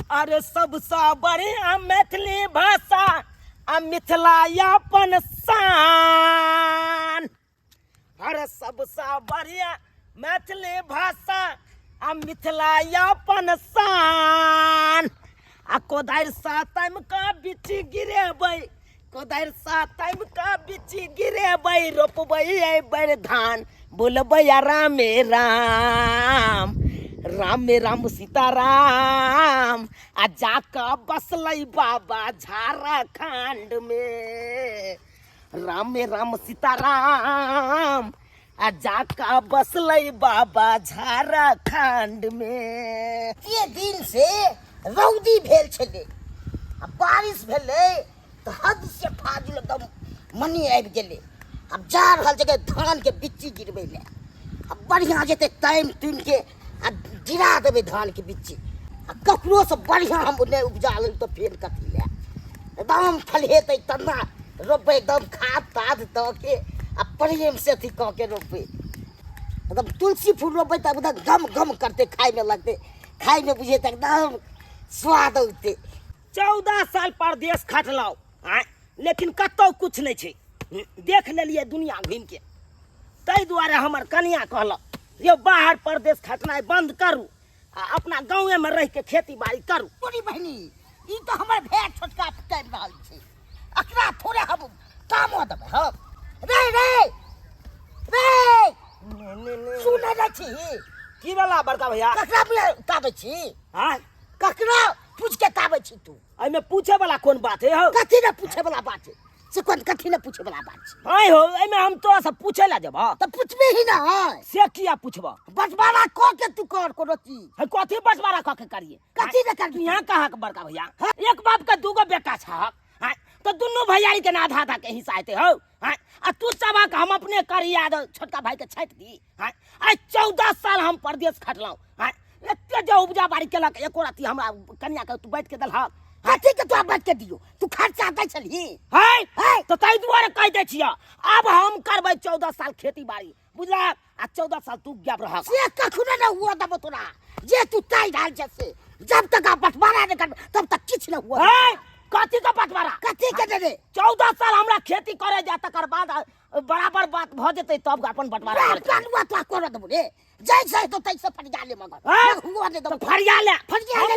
अरे सबसे बढ़िया मैथिली भाषा आ मिथिलायापन शान। अरे सबसे बढ़िया मैथिली भाषा आ मिथिलायापन शान। आ कोदारि सातम का बिछी गिरेबै, कोदारि सातम का बिछी गिरेबै, रोपबै एहिबेर धान, बोलबै रामे राम, रामे राम सीताराम। आ जाके बसलै बाबा झारखंड में, रामे राम सीताराम। आ जाके बसलै बाबा झारखंड में। ये दिन से रौदी भेल छले, आ बारिश भेले तो हद से फाजिल एकदम मनी आबि गेले। अब जा रहल जगह धान के बिच्ची गिरबै ले, अब बढ़िया जेते टाइम तुन के आ गिरा देबै धान के बिच्ची। आ ककरो से बढ़िया हम नहीं उपजा ले तो फेर कथी ले, एकदम फलहेतै तना रोपबै, एकदम खाद ताद दऽ के आ प्रेम से अथी कऽ के रोपबै। एकदम तुलसी फूल रोपबै तऽ एकदम गम गम करते, खाय में लगते, खाय में बुझे तऽ एकदम स्वाद औते। 14 साल परदेश खटलौ, लेकिन कतौ कुछ नहीं छै। देख लेलिए दुनिया घूम के, ताहि दुआरे हमर कनिया कहलक ये बाहर परदेश खटनाइ बंद करू आ अपना गाँवे में रह के खेती बाड़ी करू। तोरी बहनी ई तो हमर भेड़ छोटका कर रहल छै, एकरा थोड़े हम कामो देबै हम। रे रे रे सुनै नै छी की वाला बड़का भैया? ककरा बुला काबै छी? हां ककरा पूछ के काबै छी तू? एमे पूछे वाला कोन बात है हो? कथी ने पूछे वाला बात है से? कोन कथी ने पूछे वाला बात छै? हां हो, एमे हम तोरा से पूछे ला जेबा त पूछबे ही ना है से किया पूछबा? बटवारा को के तू कर कोनो चीज है कथी बटवारा क के करिए? कथी ने कर? यहाँ कहा के बड़का भैया एक बाप का दूगो बेटा छ, तो दुनू भैयारी के ना आधा आधा के हिस्सा आते हो। आ तू चाबा के हम अपने करिया छोटका भाई के छाट दी। आ 14 साल हम परदेश खटलौ, एते जो उपजा बाड़ी केलक एको राती हमरा कन्या के तू बैठ के दलहक। कथी के तू बैठ के दियो? तू खर्चा दै छली है तो तै दुआरे कह दे छिया अब हम करबै 14 साल खेती बाड़ी, बुझला? आ 14 साल तू गैप रह से कखनो न हुआ दब तोरा, जे तू ताई डाल जैसे जब तक आप बटवारा न कर तब तक किछ न हुआ। कथी का बटवारा? कथी के दे दे? 14 साल हमरा खेती करे जा, तकर बाद बराबर बात भ जेतै तब अपन बटवारा कर। कानुआ तो कर दब रे, जैसे तो तैसे फरिया ले मगर हुआ दे दब। फरिया ले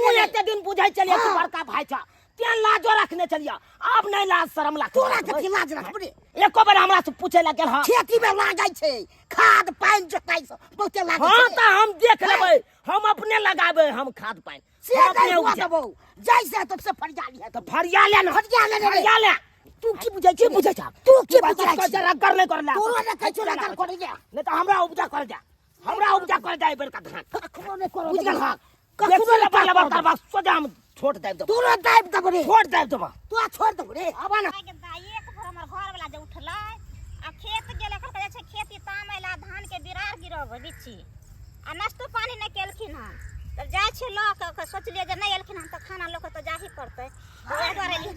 ले एते दिन बुझाई चलिए तू बड़का भाई छ, तें लाजो रखने चलिया। अब नहीं लाज शरम लाग तोरा कथी लाज रख रे? एको बार हमरा से पूछे ला गेल ह? खेती में लागै छै खाद पानी जोताई सब बहुते लागै छै। हां त हम देख लेबै, हम अपने लगाबै, हम खाद पानी से अपने हुआ दबो जैसे तो से फरिया लिया। तो फरिया ले ना, फरिया ले। तू की बुझै छै? बुझै छ तू की बुझै छै? जरा कर ले कर ले तोरा ने कहै छौ कर कर ले, नहीं तो हमरा उपजा कर जा, हमरा उपजा कर जा बेर का धान। कखनो ने कर बुझ गेल ह? कखनो ने लबा लबा करबा सोजा हम छोड़ दे दब, तोरा दाब दब रे, छोड़ दे दब, तू छोड़ दब रे। अब ना एक भर हमर घर वाला जे उठलै आ खेत गेल कर कहै छै खेती तामैला धान के बिरार गिरब बिच्छी आ नाश्तो पानी नै केलखिन हन। तब जाइ छै ल के सोचलिए जे नै एलखिन हन त खाना ल के त जाही पड़तै। ओए डरे ली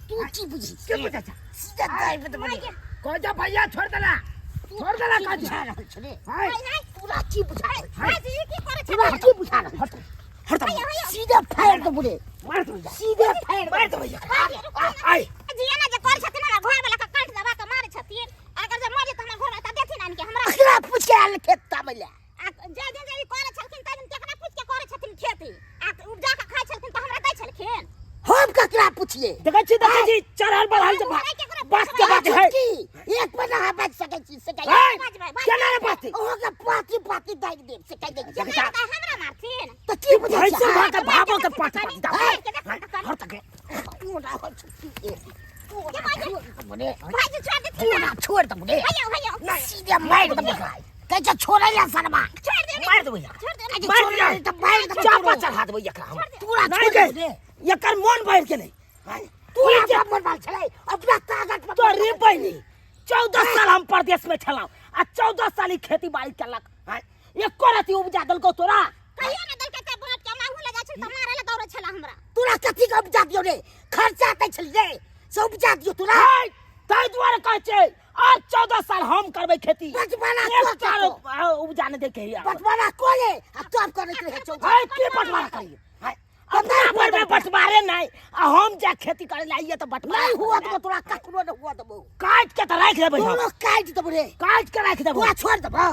तू की बुझी? के बुझै छ? सीधा दाब दब रे। कह जा भैया छोड़ देला, छोड़ देला का बुझा रहल छै रे? हाय पूरा की बुझा रहल छै? हाय जी की करे छै? पूरा की बुझा रहल छै? हट सीधा फाड़ दब रे, मार दो जा, सीधा फाड़ मार दो भैया। आई जी ना जे करे छथिन हमरा घर वाला के काट दबा के मारे छथिन। अगर जे मर जे त हमर घर त देथिन आन के हमरा। एकरा पूछ के आयल खेत तामैला। आ जे दिन जे करे छलखिन त दिन केकरा पूछ के करे छथिन खेती आ उपजा के खाइ छलखिन त हमरा दै छलखिन। हम ककरा पूछिए? देखै छी चढ़ल बढ़ल जे बस के बात है। एक महीना हम बच सकै छी से कहि केना रे बात? ओहो के पाती पाती दाइ देब से कहि दे। हमरा मारथिन त की बुझै भाई छै? से भाग भागो के पाट पाट दा हर तक पूरा हो छुट्टी भाई जी छोड़ दे पूरा छोड़ दब रे, भैया सीधे मार दब भाई। कह जा छोड़े ला सरमा, छोड़ दे मार दो भैया, छोड़ दे छोड़ दे त मार दब चापा चढ़ा देबै एकरा हम। पूरा नहीं छोड़ के दे। एकर मन भर के नहीं पूरा जब मन बाल छलै अपना ताकत पर तो रे बहिनी 14 साल हम परदेश में छलौ आ 14 साल ही खेती बाड़ी केलक। एको रति उपजा दलको तोरा? कहियो ना दल के त बात के मांगू लगा छै त मारे ला दौड़े छला हमरा। तोरा कथी के उपजा दियो रे? खर्चा तै छल रे से उपजा दियो तोरा। ताहि दुआरे कहै छै आज 14 साल हम करबै खेती बचपना एक तो चार तो। उपजा नहि दै के बटवारा कोले आ तब करैत रहे चौथा है की बंटवारा करिए अपना पर में बंटवारे नहीं आ हम जा खेती करे लाइए तो बंटवारा नहीं हुआ तो तोरा ककरो न हुआ देबो काट के तो राख देबै हम तोरो काट देबो रे काट के राख देबै तोरा छोड़ देबो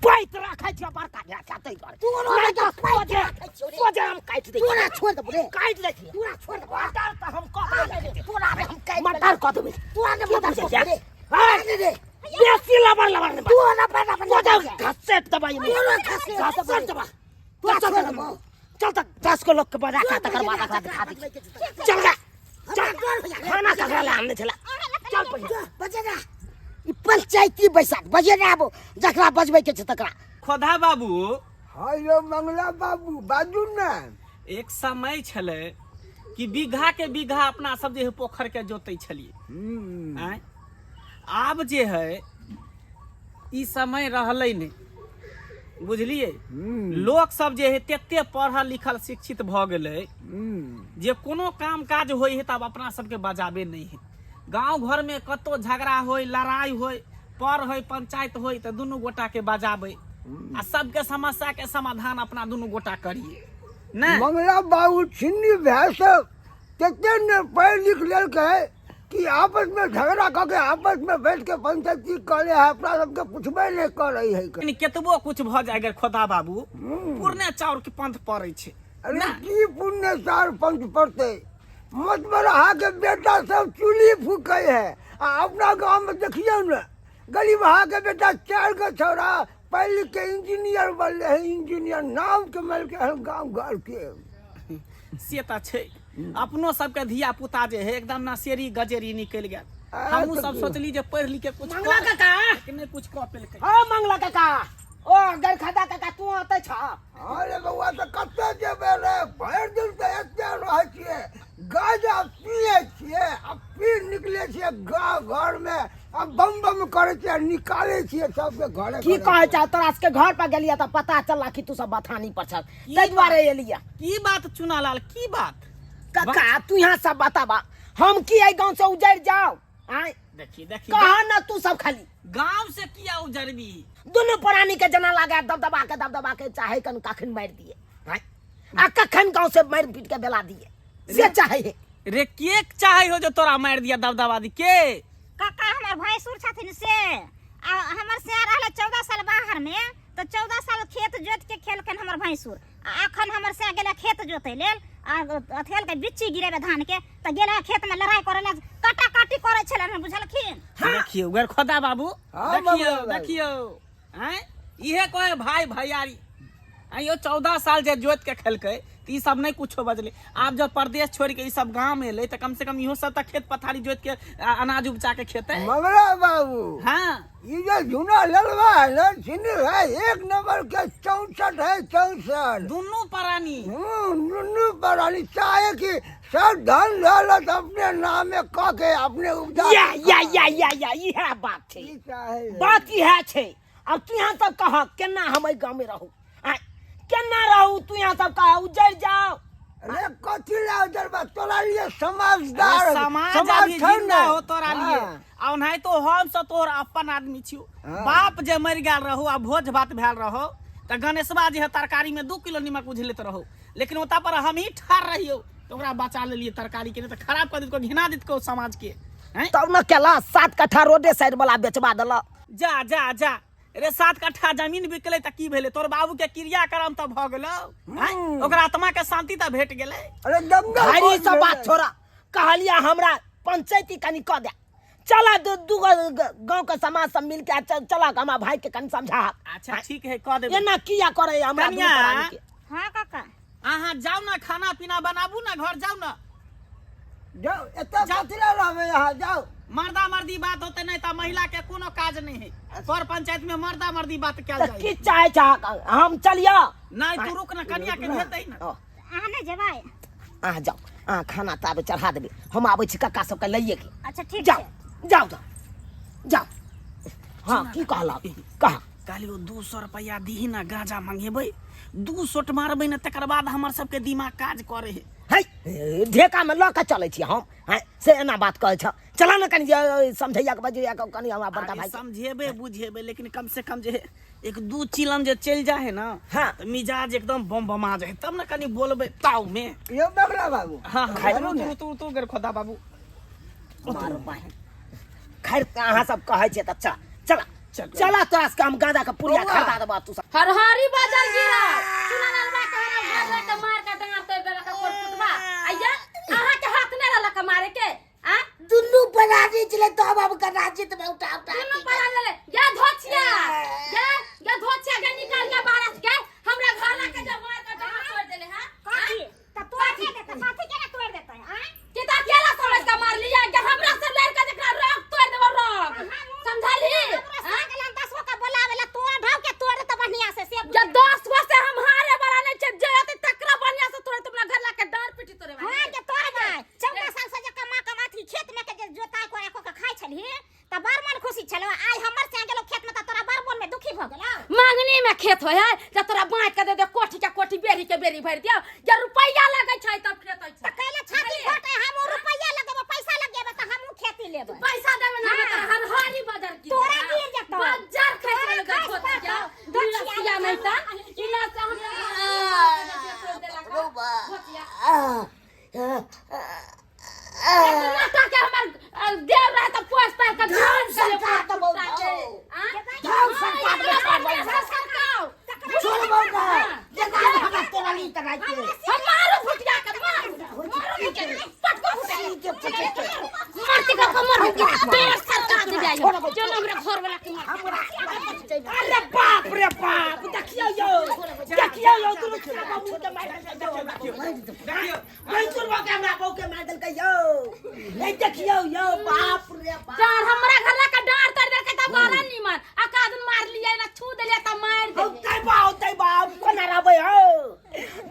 पैत राखै छियै बड़का ढाका तै दुआरे तोरो नहीं तो पैत राखै छियै रे। सोजे हम काट दै तोरा छोड़ देबो रे काट दै छियै तोरा छोड़ देबो मटर तो हम कह देबै तोरा हम काट मटर कह देबै तोरा ने मदद बुझै कर रे है रे बेसी लबर लबर नहीं तोरा न पता सोजे घसेट दबाई तोरा घसेट दबा तोरा छोड़ देबो चल तक 10 को लोग के बजा का तकर बाद अकरा दिखा दी चल जा चल खाना ककरा ले आनने छला चल पहिने बजे ना ई पंचायती बैसाख बजे ना आबो जकरा बजबै के छै तकरा खोधा बाबू हेलो मंगला बाबू बाजू ना। एक समय छले कि बीघा के बीघा अपना सब जे है पोखर के जोतै छलिए आय आब जे है ई समय रहलै नहीं बुझलिए लोग सब जे है तते पढ़ल लिखल शिक्षित भ गेलै जे कोनो काम काज होय है तब अपना सबके बजाबे नहीं है गांव घर में कतो झगड़ा होय लड़ाई होय पर होय पंचायत होय तो दुनू गोटा के बजाबे आ सबके समस्या के समाधान अपना दुनू गोटा करिए नहीं मंगला बाबू छिन्नी भैंस तते ने पढ़ लिख लेलकै कि आपस में झगड़ा करके आपस में बैठ के पंचायती करे है अपना सबके पूछबे नहीं कर रही है। लेकिन केतबो कुछ भ जाए अगर खोदा बाबू पुरने चाउर के पंथ पड़े छै अरे की पुण्य सार पंच पड़ते मतबरहा के बेटा सब चूल्ही फूके है आ अपना गांव में देखियो न गरीबहा के बेटा 4 के छोरा पढ़ लिख के इंजीनियर बनले है इंजीनियर नाम के मिल के हम गांव घर के से त छै अपनो सबके धिया पुता जे है एकदम नशेरी गजेरी निकल गया हमहू सब सोचली जे पढ़ लिख के कुछ मंगला काका कि नहीं कुछ कह पेलकै ओ मंगला काका ओ गरखदा काका तू आते छ अरे बउआ तो कते जेबे रे भर दिन तो एते रहे छिए गाजा पिए छिए आ फिर निकले छिए गांव घर में आ बम बम करे छिए निकाले छिए सबके घरे की कहै छ तोरा के घर पर गेलिया त पता चलला कि तू सब बथानी पर छ तै दुआरे एलिया की बात चुनालाल की बात काका तू यहाँ सब बताबा हम की आई गांव से उजड़ जाओ आय देखी देखी कहा ना तू सब खाली गांव से किया उजरबी दोनों प्राणी के जना लगा दबदबा के चाहे कन कखन मार दिए आय आ कखन गांव से मार पीट के बेला दिए से चाहे रे के चाहे हो जो तोरा मार दिया दबदबा दी के काका हमर भैंसुर छथिन से आ हमर से रहले 14 साल बाहर में तो 14 साल खेत जोत के खेलकन हमर भैंसुर आ अखन हमर से गेले खेत जोतै लेल आ अथेल के बिच्ची गिरेबे धान के त गेले खेत में लड़ाई करे ले काटा काटी करे छलन बुझलखिन देखियो गर खोदा बाबू हाँ, देखियो बाबू, बाबू। देखियो हैं इहे कहे भाई भैयारी आइयो 14 साल जे जोत के खेलकै त ई सब नहीं कुछो बजले आप जब प्रदेश छोड़ के ई सब गांव में ले त कम से कम इहो सब त खेत पथारी जोत के अनाज उपजा के खेते मंगला बाबू हां ये जो झुना ललवा है ना छिन्नी है 1 नंबर के 64 है 64 दोनों प्राणी दुनू परानी चाहे कि सब धन दौलत अपने नाम में कह के अपने उपजा या इहे बात छै ई चाहे बात इहे छै अब तू यहाँ सब कह केना हम एहि गांव में रहू आय केना रहू तू यहाँ सब कह उजड़ जाओ अरे कथी ला उधर बा तोरा लिए समझदार समाज अभी छै जिंदा ने। हो तोरा लिए आ नहीं तो हम सब तोर अपन आदमी छियो हाँ। बाप जे मर गेल रहो आ भोज भात भेल रहो त गणेशबा जे है तरकारी में 2 किलो नमक उझलैत रहो लेकिन ओता पर हम ही ठार रहियो तो ओकरा बचा लेलिए तरकारी के नहीं तो खराब कर दित को घिना दित को समाज के हैं तब न केला 7 कट्ठा रोडे साइड वाला बेचबा देला जा जा जा रे 7 कट्ठा जमीन बिकले त की भेले तोर बाबू के क्रिया करम त भ गेलो हैं ओकरा आत्मा के शांति त भेट गेले अरे दंगा भारी सब बात छोड़ा कहलिया हमरा पंचायती कनी क दे चला दू गांव के समाज सब मिल के चला हमरा भाई के कनी समझा अच्छा ठीक है कह देबे एना किया करे हमरा कन्या। दुनू प्राणी के हां काका अहाँ जाओ ना खाना पीना बनाबू ना घर जाओ ना जाओ एता कथी ला रहबे यहां जाओ मर्दा मर्दी बात होते नहीं तो महिला के कोनो काज नहीं है तोर पंचायत में मर्दा मर्दी बात क्या त जाए की चाहे हम चलिया नहीं तू रुक ना कन्या के भेजतै ना अहाँ नहीं जेबै आ जाओ खाना ताबे चढ़ा देबे हम आबै छी कक्का सब के लइए के अच्छा ठीक जाओ छै जाओ जाओ हाँ की कहला कहा काली वो 200 रुपया दीही ना गांजा मंगेबै 2 शॉट मारबै ना तकर बाद हमर सबके दिमाग काज करे है है ढेका में लऽ के चलै छी हम हैं से एना बात कहै छ चला न कनी समझैया के बजैया के कनी हमरा बड़का भाई समझेबे बुझेबे लेकिन कम से कम जे एक दू चिलम जे चल जाए ना हाँ। तो मिजाज एकदम बम बमा जाए तब ना कनी बोलबे ताऊ में। यो बकरा बाबू हाँ खाइ हाँ लो तू गर खोदा बाबू। मारो भाई खैर अहाँ सब कहै छै त चला चल। चला तोरा से हम गादा के पुरिया खरीदा देबा तू सब हरहरी बाजार गिरा सुना नलवा के हरा घर के मार के डांग तो बेला का कोट फुटवा आइया आहा के हाथ ने रहला के मारे के आ दुन्नू बनानी चले तो अब का राजित में उठा दुनु पड़ा ले या धोछिया या धोछिया के निकाल के बारस के हमरा घर ला के जब मार के डांग तोड़ देले हां काकी त तोड़ के देता साथी के ना तोड़ देता है हां के ता केला समझ के मार लिया के हमरा से लड़ के देखा रग तोड़ देबो रग समझाली हां गला 10 का बोलावेला तोड़ ढाव के तोड़ दे बढ़िया से या 10 से हम हारे वाला नहीं छे जयते तकरा बढ़िया से तोड़ तुमरा घर ला के डांड पिटी तोरे हां के तोड़ दे 14 साल से जे कमा कमाथी खेत में के जोताई को एको के खाइ छली त बार मन खुशी छलो आज हमर से गेलो खेत में त तोरा बार मन में दुखी भ गेलो मांगनी में खेत होय है जे तोरा बांट के दे दे कोठी के कोठी बेरी के बेरी भर दियो या रुपया लगे छै तब खेत होय त छै कहले छाती घटे हम रुपया लगेबे पैसा लगेबे त हम खेती लेबे पैसा देबे ना त हर हरी बाजार की तोरा गिर जतो बाजार खेत लगे कोठी के दुनिया नहीं त इना से हम नाटा के हमर देव रहे त पोस पार के धान सरकार तो बहुत धान सरकार छोड़ बोल जगह हम तेरा ली तक आके हमारो फुटिया के मारो के पटको फुटिया के मारती का कमर हो गया देश सरकार दे जाइयो चलो हमरा घर वाला के मार अरे बाप रे बाप देखियो यो दुनु छका बाबू के मार देखियो बैसुर बा के हमरा बहू के मार देल के यो ए देखियो यो बाप रे बाप चार हमरा घर ला का डार तर दे के तब गाला निमन आकादन मार लिया ना छू देले त मार दे होतै बाप कोना रहबै हो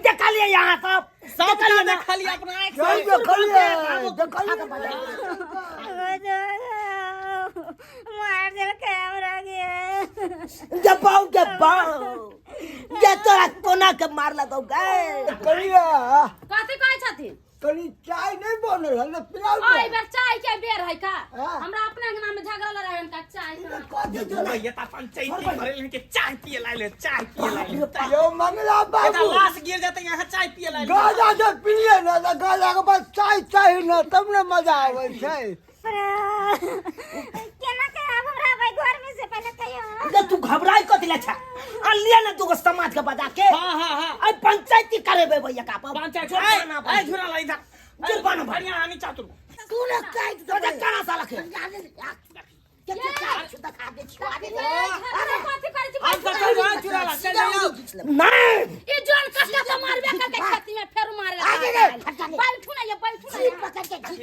देखलिए यहां सब देखलिए ना खाली अपना आँख सही से देखलिए मार दे के हमरा के जबाऊ जे तोरा कोना के मार लगौ गए करिया कथि कहै छथि कनी चाय नहीं बनल है पिलाओ ओइ बेर चाय के बेर है का हाँ। हमरा अपने के नाम में झगड़ा लड़ाई का चाय ये ता पंचायती भरे के चाय पिए लाइले चाय पिए लाइले यो मंगला ये ता बाबू लाश गिर जाते यहाँ चाय पिए लाइले गाजा से पिए ना तो गाजा के बाद चाय चाहिए ना तब ना मजा आवे छै केना के हमरा भाई घर में से पहले कहियो जे तू घबराई कथि ले छ अलिया ना तू समाज के बजा के हां आई पंचायती करेबे भैया का पंचायत जुर्माना ए झुरा लाई था जुर्माना बढ़िया हानि चातुर तू ना काट तो जे काना साला के के काट दिखा दे छुआ दे कथि करै छी हम तो चल रहा चुरा ला चल जाओ नहीं ई जोन कष्ट से मारबे कर के खेती में फेर मारे आगे रे फटा बैठू ना ये बैठू ना जीप पकड़ के खींच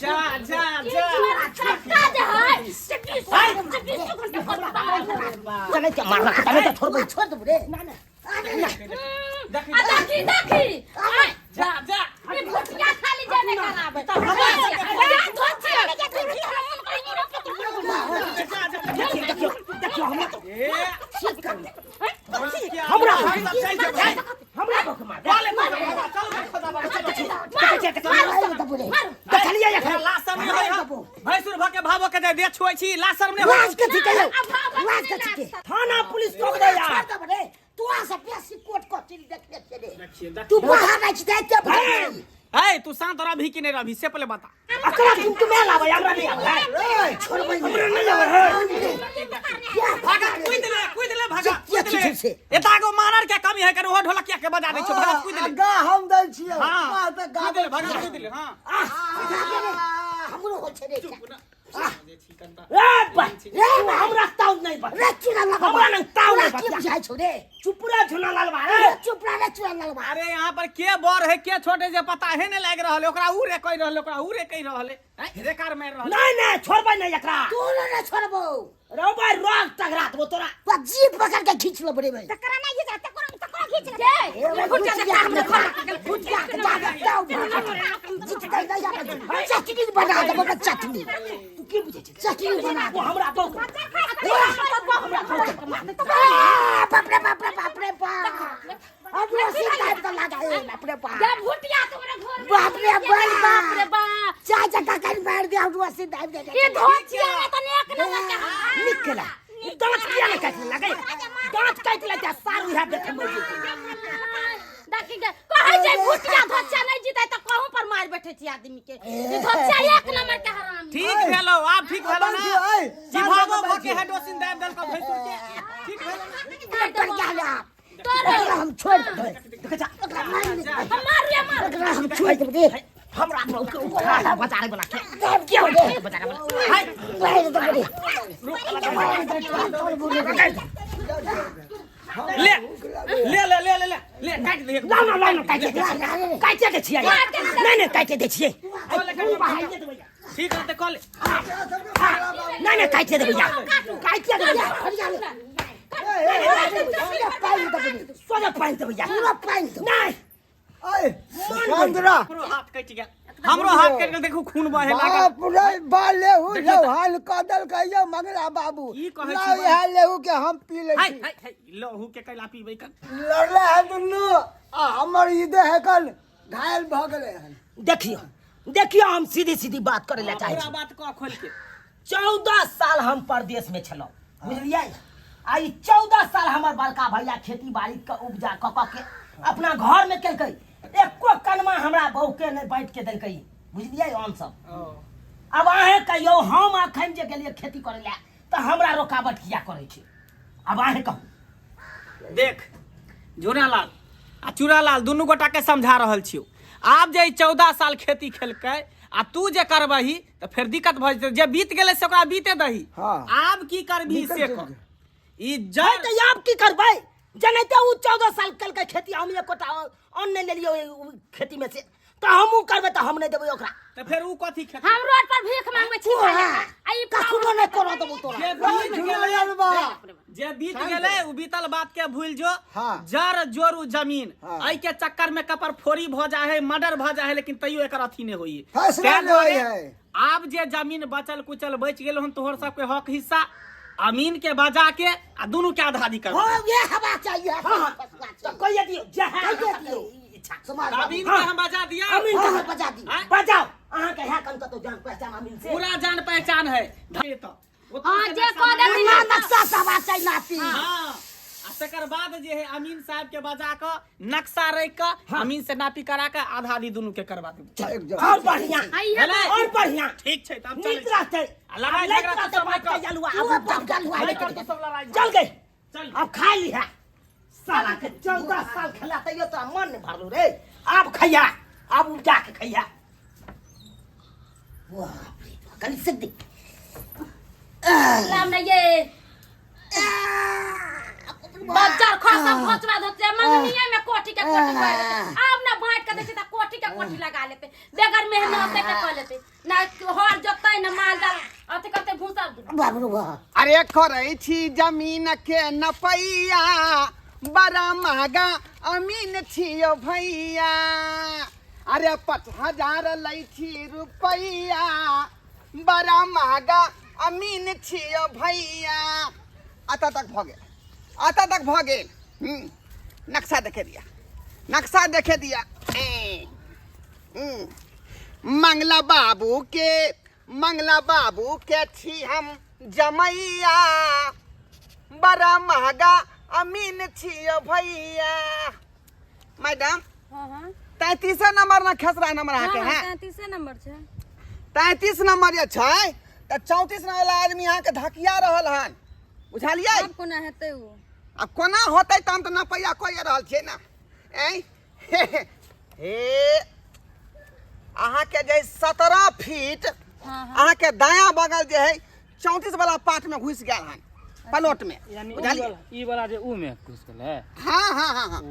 जा जा जा छक्का जे है चले के मारला के तने तो छोड़ दे रे ना देखी जा जा ये भुटिया खाली जाने करावे देखियो हमरा तो ए हमरा चल जा हमरा को मार बोले चल खुदा बाबा देखलिए या लाशर में है भैंसुर भके भाबो के दे छोइ छी लाशर में लाश के ठिके लाश के ठिके थाना पुलिस को दे यार छोड़ दे रे तू आ से पेशी कोट को चिल देख रे देखिए तू बाहर नहीं जाते भाई ए तू शांत रही कि नहीं रही से पहले बता अकरा तुम में लावे हमरा नहीं आवे छोड़ भाई हमरा नहीं आवे भागा कूद ले भागा क्या चीज से एता गो मानर के कमी है कर वो ढोलकिया के बजा दे छो भागा कूद ले गा हम दै छियै हां मां पे गा कूद ले भागा कूद ले हां हमरो हो छे रे ए भाई रे हमरा ताऊ नहीं बा रे चुरा लगा हमरा नहीं ताऊ नहीं के बा बुझाई छो रे चुपरा झुना लाल बा रे चुप रह रे चुरा लगा अरे यहाँ पर के बड़ है के छोटे जे पता है ने लाग रहल ओकरा उरे कहि रहल ओकरा उरे कहि रहल रे कार मार रहल नहीं नहीं छोड़बै नहीं एकरा तू ना छोड़बो रो भाई रोग टकरा दो तोरा तो जीप पकड़ के खींच लो बड़े भाई तकरा नहीं घिचा तकरा खींच ले भुटिया के काम में खा भुटिया के जाके ताऊ जीत गई ना यार चटनी बना दे बड़ा चटनी तू की बुझे छ चटनी बना वो हमरा तो बाप रे बाप रे बाप रे बाप अब वो सीधा तो लगा रे बाप जब भुटिया तुम्हारे घर में बाप रे बाप रे बाप चाचा काका ने मार दिया हम वैसे दाब दे ये धोचिया में तो एक नंबर के हां निकला दांत किया ना काट लगे दांत काट लेता सारू यहां बैठे मर देखी के कहे जे भुटिया धोचिया नहीं जीते तो कहूं पर मार बैठे छी आदमी के ये धोचिया एक नंबर के हराम ठीक भेलो आप ठीक भेलो ना जिभागो भके हेडोसिन दाब देल को भैंसुर के ठीक भेलो कर क्या ले आप तोरे हम छोड़ दे मार रे मार हम छोड़ दे हमरा उठा बचाने वाला के दाब क्या हो गया बचाने वाला हाय बैठ तो बड़ी ले ले ले ले ले ले काट दे ना ना ना काट के छिया नहीं नहीं काट दे छिए ठीक है तो कॉल नहीं नहीं काट दे भैया काट दे भैया सोना पाइन दे भैया पूरा पाइन नहीं अरे रामदरा हमरो हाथ कट गया हमरो हाथ कट गया देखो खून बहे लागल बाप रे बाले हु लो हाल कदल कहियो मंगला बाबू ई कहै ला छी हाल लेहु के हम पी ले हाय छी हाय हाय लहू के कैला पीबै कन लड़ले है दुन्नु आ हमर ईदे है कल घायल भ गेले हन देखियो हम सीधी सीधी बात करे ला चाहे पूरा बात को खोल के 14 साल हम परदेश में छलो बुझलियै आई 14 साल हमर बड़का भैया खेती बाड़ी के उपजा क के अपना घर में केलकै एको कनमा हमरा बहू के नहीं बैठ के देलकै बुझलियै हम सब अब आहे कहियो हम अखन जे गेलिए खेती करे ला त हमरा रोकावट किया करे छै अब आहे कहू देख झूरालाल आ चूड़ालाल दुनू गोटा के समझा रहल छियो आब जे 14 साल खेती खेलकै आ तू जे करबही त फिर दिक्कत भ जेतै जे बीत गेलै से ओकरा बीते दही हाँ। आब की करबी से कर ई जाय जड़ त आब की करबै जनैते उ 14 साल केलकै खेती हम एकोटा अन्न नहीं लेलियो खेती में से त हमहू करबै त हम नहीं देबै ओकरा त फिर ऊ कथी खेती हम रोड पर भीख मांगबै छी आई कखनो नहीं करो देबो तोरा जे बीत गेलै जे बीत गेलै उ बीतल बात के भूल जो हाँ। जड़ जोरू जमीन हाँ। एहि के चक्कर में कपर फोड़ी भ जाए है मर्डर भ जाए है लेकिन तैयो एकर अथी नहीं होई फैसला तैं नहीं होई दुआरे है। आब जे जमीन बचल कुचल बच गेल हन तोहर सबके हक हिस्सा अमीन के बजा के आ दुनू के आधा आधी कर हो ये हवा चाहिए हां तो कहिए दियो जे है कहिए दियो। इच्छा समाज अमीन के हम बजा दिया अमीन हाँ, के बजा दी हाँ? बजाओ अहाँ के है कन तो जान पहचान अमीन से पूरा जान पहचान है हां जे कह देती ना नक्शा सवा चाहिए नाती हाँ आ तकर बाद जे है अमीन साहब के बजा के नक्शा रख के अमीन से नापी करा के आधा आधी दुनू के करवा देबो एकदम और बढ़िया आई भेलै? और बढ़िया ठीक छै तब चल नीक रहते लड़ाई झगड़ा तो सब बात कर। के जलुआ तू अब अब जलुआ अरे कर तो सब लड़ाई चल गए चल अब खा लिया साला के 14 साल खेला तैयो तो मन नहीं भरलू रे अब खैया अब उठा के खैया वाह कल से दी लाम नहीं ये बाजार खसा खोचवा धोते मंगनिए में कोठी के कोठी कर देते अब ना बांट के देते त कोठी के कोठी लगा लेते बेगर मेहनत से कर लेते ना हर जोतै ना माल डाल अथी करते भूसा बाप रे वाह अरे खरै छी जमीन के नपैया बड़ा महंगा अमीन छियो भैया अरे 5000 लै छी रुपैया बड़ा महंगा अमीन छियो भैया आता तक भ गेल नक्शा देखे दिया मंगला बाबू के छी हम जमैया बड़ा महंगा अमीन छियो भैया मैडम हाँ हाँ 33 नंबर ना खेसरा नंबर आके हैं 33 नंबर छै 33 नंबर ये छै त 34 नंबर वाला आदमी यहाँ के धकिया रहल हन बुझलियै अब कोना हेतै उ अब कोना होतै त हम त नपैया कहि रहल छियै ना हे अहाँ के जे 17 फीट अहाँ के दायां बगल जे है 34 वाला पार्ट में घुस गेल हन प्लॉट में बुझलियै ई वाला जे ऊ में घुस गेलै हाँ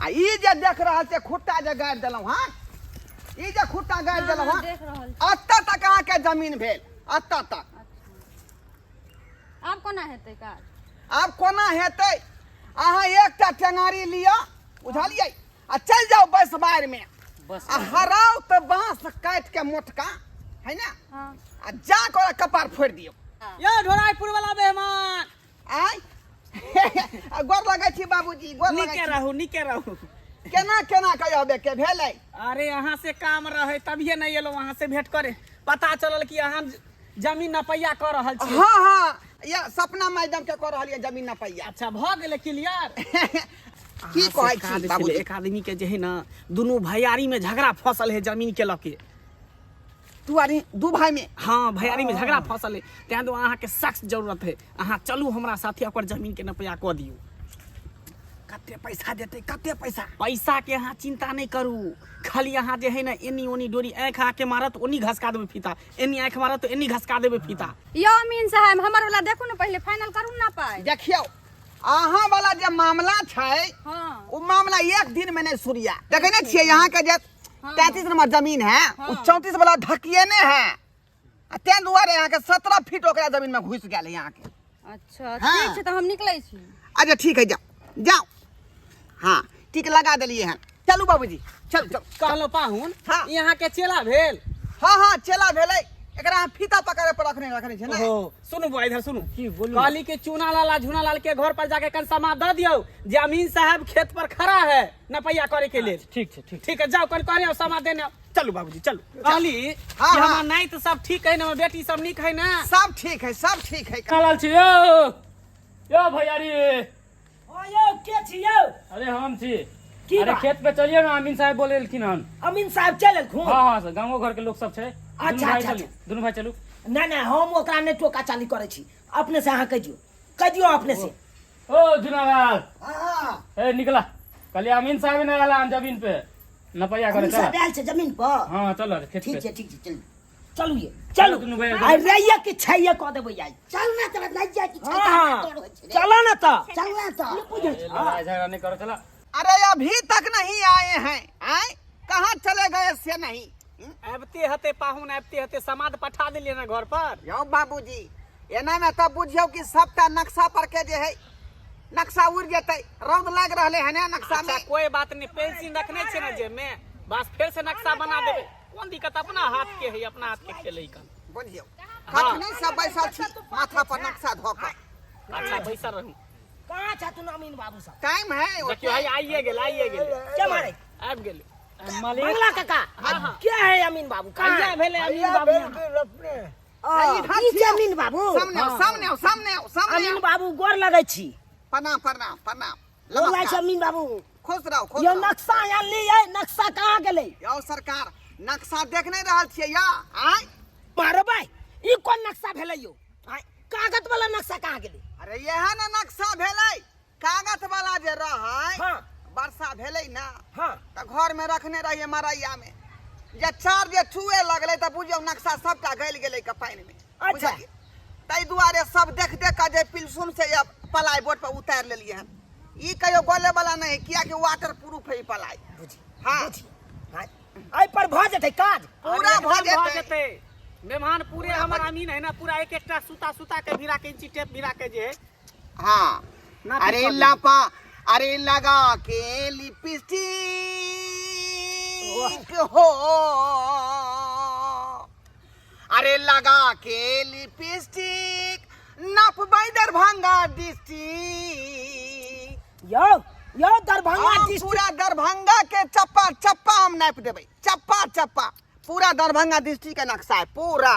आ ई जे देख रहल छै खुट्टा जे गाड़ि देलहुँ हाँ ई जे खुट्टा गाड़ि देलहुँ हाँ देख रहल अत्ता तक अहाँ के जमीन भेल अत्ता तक आब कोना हेतै काज आब कोना हेतै अहाँ एकटा टेंगारी लिअ बुझलियै आ चलि जाओ बस बाढ़ में आ हराउ त बांस काट के मोटका है ना हाँ आ जा के ओकरा कपार फोड़ दियौ यो ढोराईपुर वाला मेहमान आय गोर लगै छी बाबूजी गोर लगै छी निके रहू केना केना कहबे के भेलै? अरे यहाँ से काम रहे तभिए नहीं एलो वहाँ से भेंट करे। पता चलल कि अहाँ जमीन नपैया कर रहल छी। हाँ हाँ, ये सपना मैडम के कह रहल जमीन नपैया। अच्छा भऽ गेलै क्लियर। की कहै छी बाबूजी? एक आदमी के जे है ना दोनों भैयारी में झगड़ा फसल है जमीन के लके। तू आरी दू भाई में? हाँ भैयारी में झगड़ा फसल है, तें तो अहाँ के सख्त जरूरत है। अहाँ चलू हमरा साथे ओकर जमीन के नपैया कऽ दियौ। कते पैसा देते? कते पैसा? पैसा के अहाँ चिंता नहीं करू, खाली अहाँ जे है ना एनी ओनी डोरी आँख आके मारत ओनी घसका देबै फीता, एनी आँख मारत तो एनी घसका देबै फीता। यो अमीन साहब हमर वाला देखो ना, पहले फाइनल करू ना पाए। देखियो अहाँ वाला जे मामला छै हाँ वो मामला एक दिन में नहीं सुरिया। देखे नहीं छियै यहाँ के जे 33 नंबर जमीन है वो 34 वाला ढकिएने है, तें दुआरे यहाँ के 17 फीट ओकरा जमीन में घुस गेल यहाँ के। अच्छा हाँ। ठीक छै, तो हम निकलै छी। अच्छा ठीक है, जाओ जाओ। हाँ टिक लगा दिलिए हैं। चलू बाबूजी चल चल। कहलो पाहुन हाँ। यहाँ के चेला भेल। हाँ हाँ चला भेलै, एकरा हम फीता पकड़े पर रखने छै ना। ओहो सुनू बुआ इधर सुनू, कहली के चूना लाला झूना लाल के घर पर जाके कल समाद दे दियो जे अमीन साहब खेत पर खड़ा है नपैया करे के लिए। ठीक छै ठीक। ठीक है जाओ कल करे समाद देने। चलू बाबूजी चलू। कहली हाँ, कि हाँ। हमार नाई तो सब ठीक है ना, बेटी सब नीक है ना। सब ठीक है सब ठीक है। लाल छी यो भैयारी। ओ यो के छी यो? अरे हम छी। की अरे बात? खेत पे चलिए ना, अमीन साहब बोलेलखिन हन। अमीन साहब चल घूम। हाँ हाँ सर, गाँवो घर के लोग सब छै। अच्छा, अच्छा, दुनू भाई चलू। नहीं नहीं हम ओकरा ने टोका चाली करे छी, अपने से अहाँ कह दियो अपने से। ओ जुनालाल हाँ ए निकला, कहलिए अमीन साहब ने आला जमीन पे नपैया करे। अमीन साहब चल आयल छै जमीन पर। हाँ चल खेत ठीक पे। छै ठीक छै, चलू चलू ये चलू। दुनू भाई अरे ये कि छैये कह देबै आई। चल ना तब लग जाए कि हाँ चलो ना तो। चल ना तो। लड़ाई झगड़ा नहीं करो, चला। अरे अभी तक नहीं आए हैं, आए कहाँ चले गए से नहीं। अबते हते पाहुन अबते हते समाद पठा दिलिए ना घर पर। यो बाबूजी एना में तब बुझियो कि सबटा नक्शा पर के जे है नक्शा उड़ जेते, रौद लाग रहले है ना नक्शा अच्छा में। कोई बात नहीं, पेंसिल रखने छे ना जे में, बस फिर से नक्शा बना देबे। कौन दिक्कत, अपना हाथ के है, अपना हाथ के खेले कन। बुझियो कखने सब बैसल छी माथा पर नक्शा धोकर। अच्छा पैसा रहू। कहाँ छ तू अमीन बाबू साहब? टाइम है देखियो भाई आइए गेल क्या मारे आबि गेल। बंगला काका क्या है अमीन बाबू? कहाँ कहिया भेले अमीन भैया बाबू? बिल्कुल अपने। ई छै अमीन बाबू? सामने आओ, सामने आओ, सामने आओ, सामने अमीन आओ। बाबू गोर लगै छी। प्रणाम प्रणाम प्रणाम। बोलै छै नमस्कार, अमीन बाबू। खुश रहो खुश यो रहो। नक्शा यहाँ लिए, नक्शा कहाँ गेलै? यो सरकार नक्शा देख नहीं रहल छियै या? आय मारबै ई कोन नक्शा भेलै यो? आय, कागज वाला नक्शा कहाँ गेलै? अरे यह ना नक्शा भेलै, कागज वाला जे रहै हाँ वर्षा भेलै ना हाँ त घर में रखने रहिए मरैया में, जे चार जे छुए लगले त बुझियो नक्शा सबटा गल गेलै के पानी में। अच्छा। बुझलियै? ताहि दुआरे सब देख देख के जे पिलसुम से या पलाई बोर्ड पर उतार लेलिए हन। ई कहियो गले वाला नहीं, किया कि वाटर प्रूफ है ई पलाई। बुझी हाँ बुझी। आय, एहि पर भऽ जेतै काज। पूरा भऽ जेतै। जेतै। मेहमान पूरे हमर अमीन है ना, पूरा एक एकटा सूता सूता के भिरा के इंची टेप भिरा के जे है। हाँ ना अरे पीछा लापा, अरे लगा के लिपस्टिक हो, अरे लगा के लिपस्टिक नपबै दरभंगा डिस्ट्रिक्ट। यो यो दरभंगा डिस्ट्रिक्ट पूरा दरभंगा के चप्पा चप्पा हम नाप देबै, चप्पा चप्पा पूरा दरभंगा डिस्ट्रिक्ट के नक्शा है पूरा।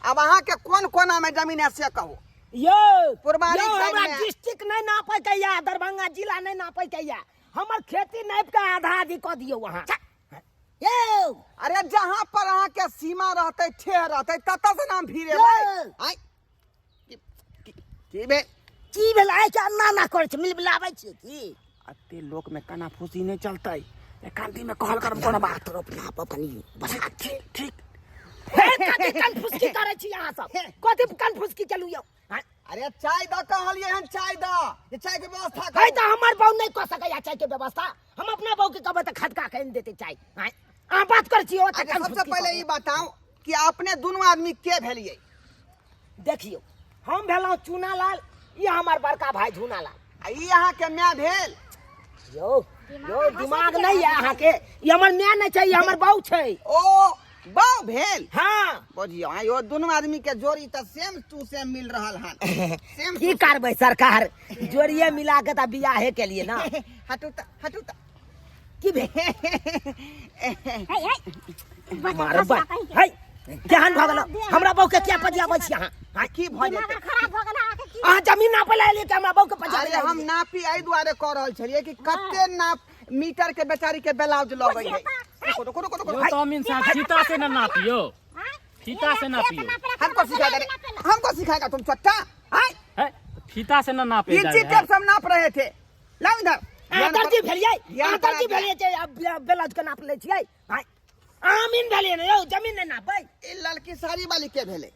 अब अहाँ के कौन कोना में जमीन है से कहो। यो पुरबारी यो साइड हमरा में। डिस्ट्रिक्ट नहीं नापै के या, दरभंगा जिला नहीं नापै के या। हमर खेती नाप के आधा आधी कऽ दियौ वहाँ। यो अरे जहाँ पर अहाँ के सीमा रहते ठेह रहते तत से नाम फिरे। यो। आय की बे की भेल? आइ के अन्ना ना करै छै, मिल मिलाबै छियै की? अते लोक में कना फूसी नहीं चलता, एकांती में कहल कर कोनो बात। तोरो अपना आप कनी बस ठीक ठीक। हे कथि कन्फ्यूज करै छी अहाँ सब? कथि कन्फ्यूज केलु यौ? अरे चाय द कहलिए हन, चाय द, ये चाय के व्यवस्था है कर। तो हमर बहू नहीं कऽ सकैया चाय के व्यवस्था। हम अपना बहू के कहबै तऽ खदका के देते चाय। अहाँ बात करै छी। अच्छा सबसे पहले ई बताओ कि अपने दोनों आदमी के भेलिए? देखियो हम भेलहुँ चूनालाल, ई हमर बड़का भाई झूनालाल। आ ई अहाँ के माय भेल? यो यो दिमाग नहीं है अहाँ के? ई हमर माय नहीं छै, ई हमर बहू छै। ओ बाऊ भेल। हाँ बुझियो यो दोनों आदमी के जोड़ी त सेम टू सेम मिल रहल हन। सेम की करबै सरकार, जोड़िए मिला के तऽ बियाहे के लिए ना। हटू त हटू त की भे बजर मारो खसा बा कहीं के। है केहन भगल हमरा बहू के क्या पजियाबै छी अहाँ की भऽ दिमाग जेतै खराब भऽ गेल अहाँके की अहाँ जमीन नापै लए एलियै कि हमरा बहू के अरे पजियाबै हम नापी एहि दुआरे कऽ रहल छलियै कि कते नाप मीटर के बेचारी के ब्लाउज लगै है रुको रुको रुको रुको यो तो अमीन साहब फीता से ना नापियो हाँ? फीता ये से खेत नापियो। नापेला, हमको सिखाएगा रे हमको सिखाएगा तुम चट्टा हैं है फीता से ना नापे इंची जाए टेप सब नाप रहे थे लाओ इधर अहाँ दर्जी भेलियै ज्ञान अहाँ करा दर्जी दिया। भेलियै जे अब ब्लाउज के नाप लै छियै हैं अमीन भेलियै ने यौ जमीन नहीं नापै ये लड़की साड़ी वाली के भेले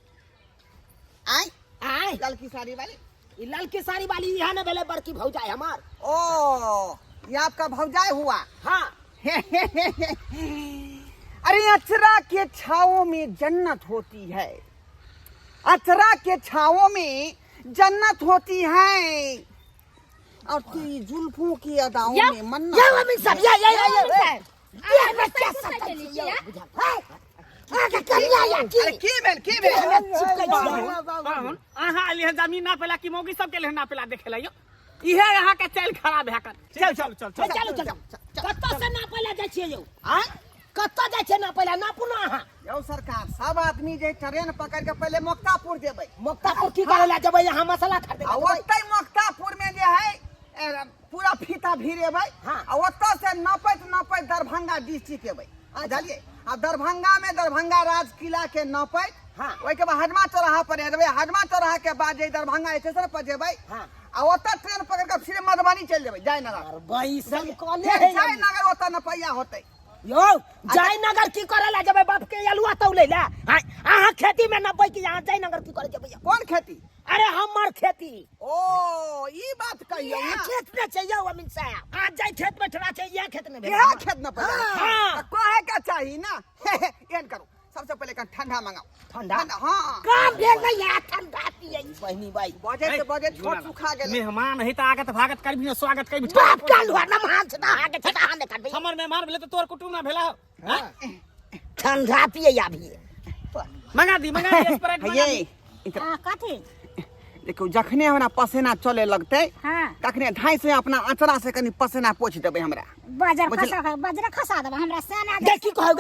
आई आय लड़की साड़ी वाली ई ललकी साड़ी वाली यहाँ न भेलै बड़की भौजाई हमार ओ ये आपका भौजाई हुआ हाँ अरे अचरा के छाओं में जन्नत होती है अचरा के छाओं में जन्नत होती है और तेरी जुल्फों की अदाओं में मन्नत ये अमीन साहब ये बच्चा सब आगे करिया या अरे की भेल पाहुन अहाँ अलिह जमीन नापेला कि मौगी सब के लिए नापेला देखेला यो इहे यहाँ के चल खराब है कर चल चल चल चल चलो चलो कत्ता से नापै लए जाइ छियै यौ हैं कत्ता जाइ छियै नापै लए नापू ना अहाँ यौ सरकार सब आदमी जे ट्रेन पकड़ के पहले मोक्तापुर जेबै मुक्तापुर की करे लए जबै यहाँ मसाला खरीदे आ ओतै मोक्तापुर में जे है पूरा फीता भिरेबै हाँ। आ ओतऽ से नपैत नपैत दरभंगा डिस्ट्रिक्ट एबै बुझलियै आ दरभंगा में दरभंगा राज किला के नपैत हाँ। ओहि के बाद हजमा चौराहा पर एबै हजमा चौराहा के बाद जे दरभंगा स्टेशन पर जेबै हाँ। आ ओतऽ ट्रेन पकड़ के फिर मधुबनी चलि जेबै जयनगर बैसल कने है जयनगर ओतऽ नपैया होतै यो जयनगर की करे लए जबै बाप के अलुआ तौले लए हैं अहाँ खेती में नपै कि यहाँ जयनगर की करे जबै कोन खेती अरे हमर खेती ओ ई बात कहियौ ये ना खेत में चाहिए अमीन साहब आज जाय खेत में ठड़ा चाहिए ये खेत में भेल इएह खेत न पड़े हाँ। कहे के चाही ना एहन करू सबसे पहले कन ठंडा मंगाओ ठंडा हाँ काम भेल नहीं है ठंडा पिए बहनी भाई बजे से बजे छोट सुखा गेलै मेहमान है त आगत भागत करबी स्वागत करबी बाप का लुआ न मान छता आगे छता आने कर हमर मेहमान भेले त तोर कुटुम ना भेला ठंडा पिए अभी मंगा दी स्प्राइट मंगा ये दी हाँ कथी देखो जखने हमरा पसेना चले लगते हाँ तखने ढाई से अपना अचरा से कनी पसेना पोछ देबै हमरा बजर खसा देबा हमरा सेना देखी कहो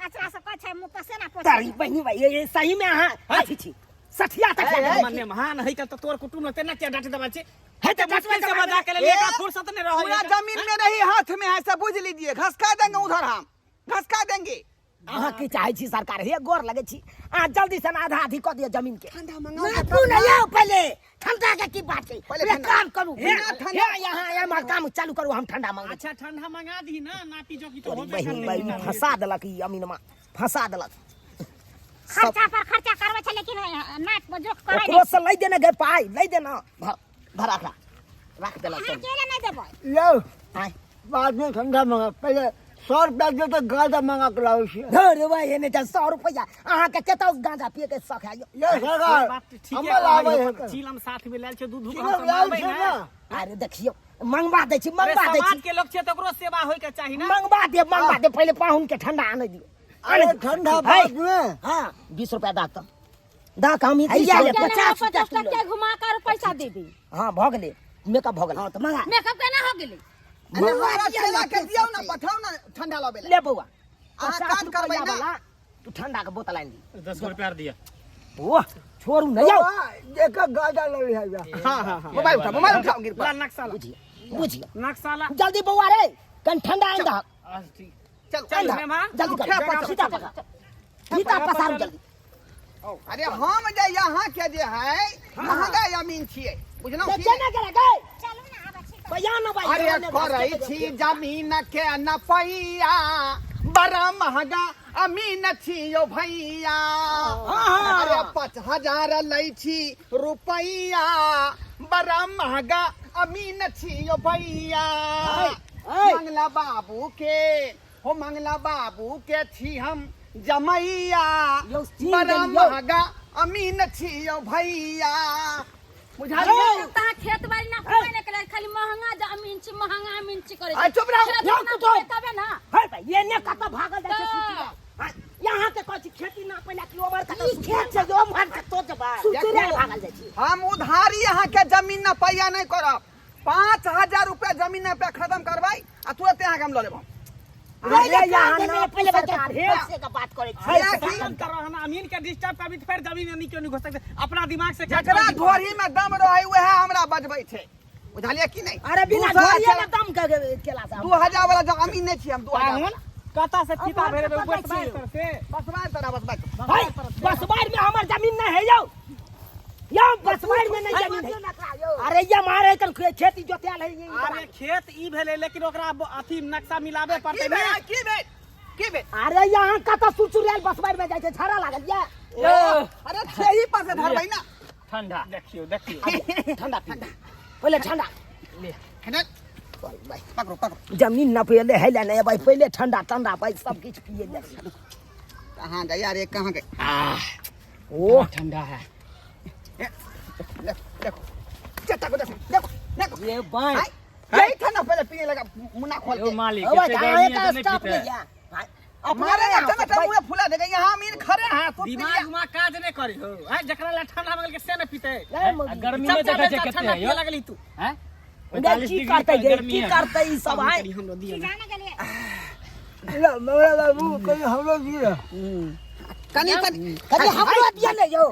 अच्छा से कछ मुंह पर सेना पोछ तारी बहनी भाई ये सही में हां अथी छी सठिया तक हमर मेहमान है त तोर कुटुम लगते ना के डांट देबा छे है त बचपन से मजा के लिए का फुर्सत नहीं रहो पूरा जमीन में नहीं हाथ में है सब बुझ लीजिए घसका देंगे उधर हम घसका देंगे अहाँ की चाहे छी सरकार हे गोर लगे छी आ जल्दी से आधा आधी क दियो जमीन के ठंडा मंगाओ ना तू नहीं आओ पहले ठंडा के की बात है पहले पहले ठंडा। काम करू बिना ठंडा- यहाँ यहाँ काम चालू करू हम ठंडा मांगे अच्छा ठंडा मंगा दी ना नापी जोगी तो होबे बहन कर भाई फंसा देलक ई अमीनमा फंसा देलक खर्चा पर खर्चा करबे छै लेकिन नाट बजर करे ओकरो से लै देना गे पाई लै देना भरा रख देलक अहाँ केले नहीं देबै लो आय बाद में ठंडा मंगा पहले 100 रुपया दे तो गाजा मंगा के लाओ छी धर भाई एने त 100 रुपया अहाँ के केतो गांजा पिए के शौक है ये सरकार बात ठीक हम है लावे है चीलम साथ में लेल छै दूध ठीक हम है लाओ मारबै छी ना ना अरे देखियो मंगवा दे छी अरे मंगवा दे समाज छी के लोग छै त ओकरो सेवा होय के चाही ना मंगवा दे पहले पाहुन के ठंडा आने दियो अरे ठंडा बाद में हां 20 रुपया दाक हम ही दिया ले 50 टका घुमा कर पैसा दे दी हां भ गेले मेकअप भ गेले हां त मंगा मेकअप केना हो गेलै अरे हमारा चला के दियो ना पठाओ ना ठंडा लावे ले बउआ अहाँ काम करबै ना तू ठंडा के बोतल आन दी 10 रुपया दिया ओ छोड़ू नहीं आओ देख गाजा ले है हां हां हां मोबाइल उठाओ गिर ला पर नक्शा बुझियो नक्शा जल्दी बउआ रे कन ठंडा आन दा ठीक चल चल चल मेहमान जल्दी कर सीता पकड़ सीता पसार जल्दी अरे हम जे यहाँ के जे है महंगा जमीन छियै बुझलौ ते की चना करे गए चलू ना आबे छी बयान भाई अरे करै छी जमीन के नपैया बड़ा महंगा अमीन छी यौ भैया अरे 5000 लै छी रुपैया बड़ा महंगा अमीन छी यौ भैया मंगला बाबू के हो मंगला बाबू के छी हम जमैया यौ सीन बड़ा देलियौ। महंगा अमीन छी यौ भैया बुझालियो ता खेत बाड़ी ना कोई ने करे खाली महंगा जमीन छी करे आ, चुप रहो, खेत यहाँ ना कुछ हो। तबे ना है भाई ये ने कत भागल जाय छै सुतिया यहाँ के कहै छी खेती ना पहले किलोमीटर कत खेत से जो मन के तो जबा सुतिया भागल जाय छी हम उधारी यहाँ के जमीन न पैया नहीं करब 5000 रुपया जमीन पे खत्म करवाई आ तुरंत यहाँ के हम लऽ लेबो अरे यहाँ पहले ना पहले सरकार है पैसे का बात करे है शासन कर रहा ना अमीन के डिस्टर्ब कभी फिर जमीन में नहीं क्यों नहीं घुस सकते अपना दिमाग से क्या जकरा धोरी में दम रहे वह हमरा बजबै छै बुझलिए कि नहीं अरे बिना धोरिया में दम के केला से 2000 वाला जमीन नहीं छी हम 2000 कता से फीता भेरे बस बात कर से बसवार तरह बसवार भाई बसवाड़ में हमार जमीन नहीं है यो बसवाड़ में नहीं जमीन है अरे ये मारे कल खेती जोतियाल है ये अरे खेत ई भेले लेकिन ओकरा अथी नक्शा मिलाबे पड़ते ने की बे अरे यहाँ कत सुचुरियाल बसवाड़ में जाय छै छाड़ा लागल ये अरे छही पर से धरबै ना ठंडा देखियो ठंडा पहले ठंडा है भाई पकड़ो जमीन न पहले है नहीं भाई पहले ठंडा ठंडा भाई सब कुछ पिए ले कहां गए यार ये कहां गए ओ ठंडा है देखो चटा को देखो ये भाई यही ठंडा पहले पीने लगा मुन्ना खोल ओ के मालिक अब इतने कहां गर्मी का है तो नहीं स्टॉप पीते ले जा हमारे यहाँ ठंडा मुंह फुला देगा यहाँ अमीन खड़े हैं तो दिमाग में काज नहीं करी हो है जकरा ला ठंडा लगल के से न पीते गर्मी में देखा छै ठंडा केते पिए लगली तू हैं की करते ये की करते ई सब है हमरो दिए जाने के लिए मेरा बाबू कहीं हम लोग दिया कभी हमरो दिया ले जो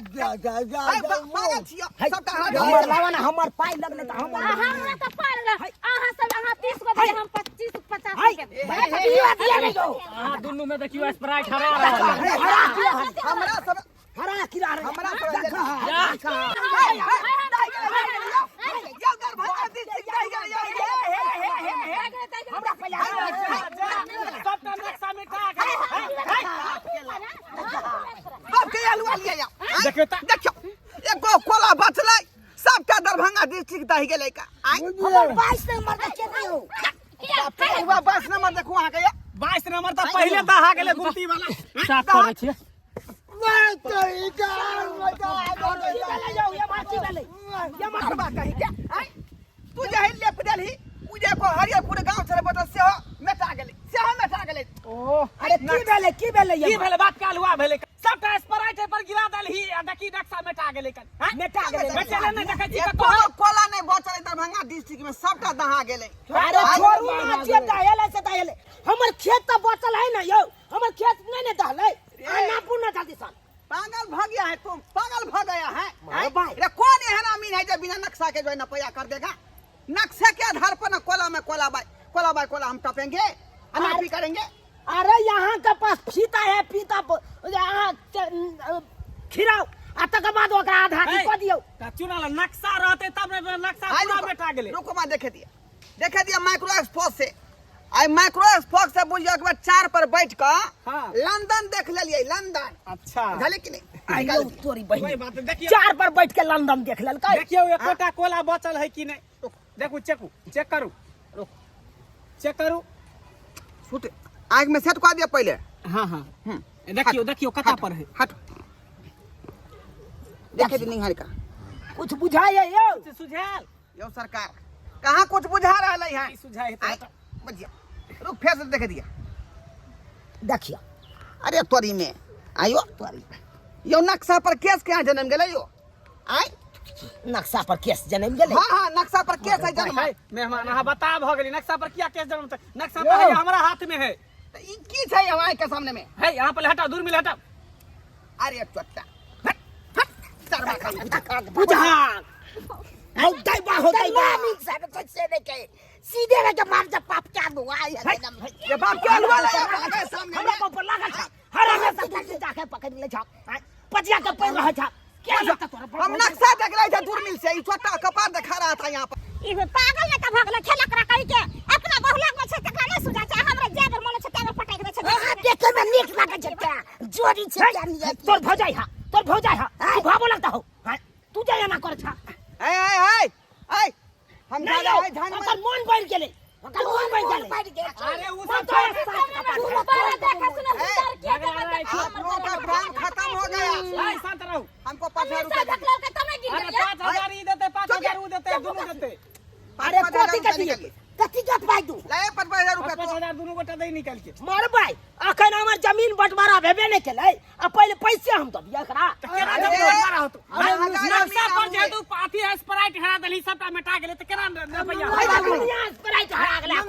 पागल छियो सबटा हमर लावा ना हमर पाई लगले त हमर हमरा त पार अहाँ सब अहाँ 30 को दिए हम 25 50 के दिया ले जो हां दुनु में देखियो स्प्राइट हरा रहा है हमरा सब हरा किरा रे हमरा हमरा पहले सबका नक्शा मिटा के बाप के आलू लिया या देखियो ता देखियो एगो कोला बचलै सबटा दरभंगा डिस्ट्रिक्ट दही गेलै का हमर 22 नंबर के दियो हुआ 22 नंबर देखू अहाँ के 22 नंबर त पहले दहा गेले गुमती वाला साफ करे छिए मैं कहीं का मारबा कहीं के तू जे लेप देलही उ जे को हरियर पूरे गांव चले बता से मेटा गेलै अरे की भेले की भेले बात काल हुआ भेले सबटा स्प्राइट पर गिरा दलही आ देखी नक्शा मिटा गेले कन मेटा गेले बेचले नहीं देखै छी एको कोला नहीं बचलै दरभंगा डिस्ट्रिक्ट में सबटा दहा गेलै अरे छोरू ना जे दहेले से दहेले हमर खेत त बचल है ना यो हमर खेत नहीं ने दहले ना पुना जल्दी सन पागल भ गया है तुम पागल भ गया है अरे भाई। ये कौन एहन अमीन है जो बिना नक्शा के जो है नपया कर देगा नक्शे के आधार पर ना कोला में कोला बाय कोला हम टपेंगे अनापी करेंगे अरे यहाँ के पास फीता है फीता यहाँ खिराओ आ तक बाद ओकरा आधा की क दियो त चुनाला नक्शा रहते तब ने नक्शा पूरा मिटा गेले रुको मैं देखे दिया माइक्रो एक्सपोज से आई माइक्रो एक्सपोज से बुझियो एक बार 4 पर बैठ के हां लंदन देख लेलिए लंदन अच्छा बुझलिए कि नहीं आइयो तोरी वही बहिन बात देखियो 4 पर बैठ के लंदन देख लेल का देखियो एकोटा कोला बचल है कि नहीं देखो चेक करू चेक करू छूट आग में सेट कर दिया पहले हां हां देखियो कता पर है हट देखे दिन निहार का कुछ बुझाए यो सुझाल यो सरकार कहाँ कुछ बुझा रहा है ई सुझाए त बजिया रुक फेर से देख दिया देखियो अरे तोरी में आयो तोरी यो नक्शा पर केस क्या जन्म गेलै यो आय नक्शा पर केस जन्म गेले हाँ नक्शा पर केस है जन्म मेहमान अहाँ बता भ गेली नक्शा पर क्या केस जन्म नक्शा तो है हमरा हाथ में है तो ई की छै हमारे के सामने में है यहाँ पर हटा दूर मिल हटा अरे चोट्टा हट हट सरवा का बुझा औ दई बा हो दई बा मिल सब कुछ से नहीं के सीधे रे के मार जा पाप क्या हुआ है ये बाप क्या हुआ है सामने हमरा पर लागल छ हरा में सब जाके पकड़ ले छ पजिया के पैर रह छ क्या लगता तोरा हम नक्शा देख रहे थे दूरबीन से ई छोटा कपार दिखा रहा था यहाँ पर ई पागल ने का भगले खेला करा कहि के अपना बहुला में छै तकरा नहीं सुझा छै हमरा जेगर मन छै तेगर पटक दे छै देखे में नीक लागे छ क्या जोड़ी छै क्या नहीं तोर भौजाई हा तू भाबो लगता हो तू जे ना कर छ ए हम ज्यादा है ध्यान में ओकर मन बढ़ गेले ओकर मन बढ़ गेले अरे उ सब आप लोगों का प्राण खत्म हो गया ए शांत रहो हमको 5000 रुपए दीजिए। अरे 5000 ई देते 5000 उ देते दोनों देते अरे कोटी के दिए कथी जत भाई तू लाए 5000 रुपए 5000 दोनों गोटा दे निकाल के मार भाई अखन हमर जमीन बंटवारा भेबे नहीं केले आ पहले पैसे हम तो दिया करा केना जब मारा हो तो नक्शा पर जे तू पाथी स्प्राइट हरा दली सबटा मिटा गेले त केना रुपया दुनिया स्प्राइट हरा गेला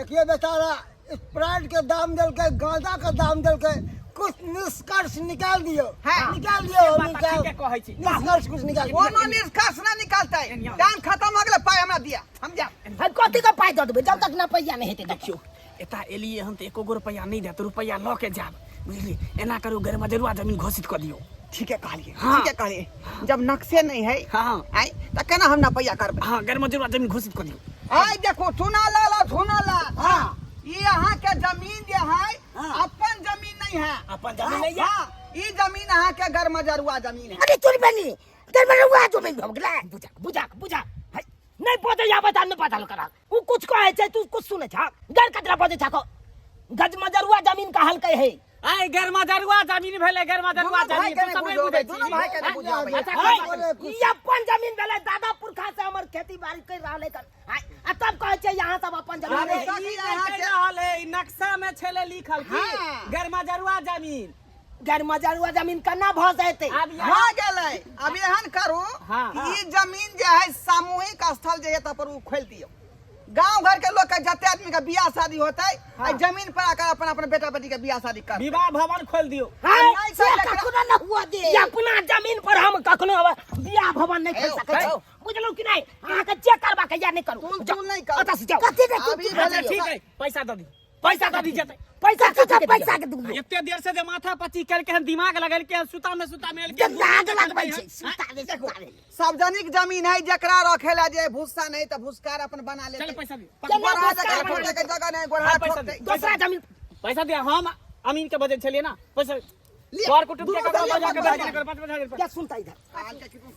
देखिए बेचारा स्प्राइट के दाम दिल के, गांजा के दाम दिल के, कुछ निष्कर्ष निकाल दियो। हाँ। निकाल दियो, बात निकाल ठीक है कहै छी। निष्कर्ष कुछ निकाल कोनो निष्कर्ष ना निकालतै। टाइम खत्म हो गेलै, पाइ हमरा दिया, हम जा। हम कथी का पाई दऽ देबै जब तक ना पैसा नहीं हेतै। देखियो एता एलिए हम त एको गो रुपया नहीं देत, रुपया ल के जाब, बुझलिए? एना करू, घर में जरूर जमीन घोषित कर दियो। ठीक है कहलिए, हाँ। ठीक है कहलिए। जब नक्शे नहीं है हाँ आई त केना हम ना पैसा करबै? हाँ, घर में जरूर जमीन घोषित कर दियो। आई देखो सुना ला सुना ला। हाँ। ये यहाँ के जमीन जे है हाँ। अपन जमीन नहीं है। अपन जमीन नहीं है। हाँ, ई जमीन यहाँ के घर में जरुआ जमीन है। अरे तोरी बनी तेरे में रुआ जो मैं भग गला बुझा बुझा बुझा है नहीं पता या बता न पता करा वो कुछ कहे छै तू कुछ सुने छा घर कतरा बजे छा को गज मजरुआ जमीन का हल कहे है आई घर में जरूर जमीन भेले, घर में जरूर दोनों भाई जमीन के तो नहीं सब बुझाबै, बुझै दोनों भाई के नहीं बुझाबै। ये अपन जमीन भेले दादा पुरखा से हमर खेती बाड़ी कर रहले कर आ तब कहे छै यहाँ सब अपन जमीन अरे है। ई यहाँ के रहल है, ई नक्शा में छले लिखल की हाँ। घर में जरूर जमीन। घर मजरुआ जमीन केना भ जेतै? अब यहाँ हाँ गेलै। अब एहन करू हाँ। कि ई जमीन जे है सामूहिक स्थल जे है त पर उ खोल दियो। गांव घर के लोग के जते आदमी के बियाह शादी होते हाँ। जमीन पर आकर अपन अपन बेटा बेटी के बियाह शादी कर। विवाह भवन खोल दियो। हां से कखनो न हुआ दे ये अपना जमीन पर हम कखनो बियाह भवन नहीं कर सकै छौ, बुझलौ कि नहीं? अहाँ के जे करबा के या नहीं करू, तू नहीं कर। ओतऽ से जाओ कथि दे तू अभी अच्छा ठीक है, पैसा दे दी, पैसा दे दी जते। पैसा पैसा के दूंगा एते देर से जे माथा पच्ची करके हम दिमाग लगल के सुता में लाग लगबै छै सुता दे सुता दे। सार्वजनिक जमीन है जकरा रखेला जे भूसा नहीं तो भूसकार अपन बना ले। चल पैसा दे, गोरा जगह ठोके के जगह नहीं, गोरा पैसा दे, ठोकते। दूसरा जमीन पैसा दे। हम अमीन के बजे छलिए ना, पैसा लिया। तोर कुटुंब के दूर ककरो से बजा के लिया, बजा कर 5,000 रुपया। क्या सुनता इधर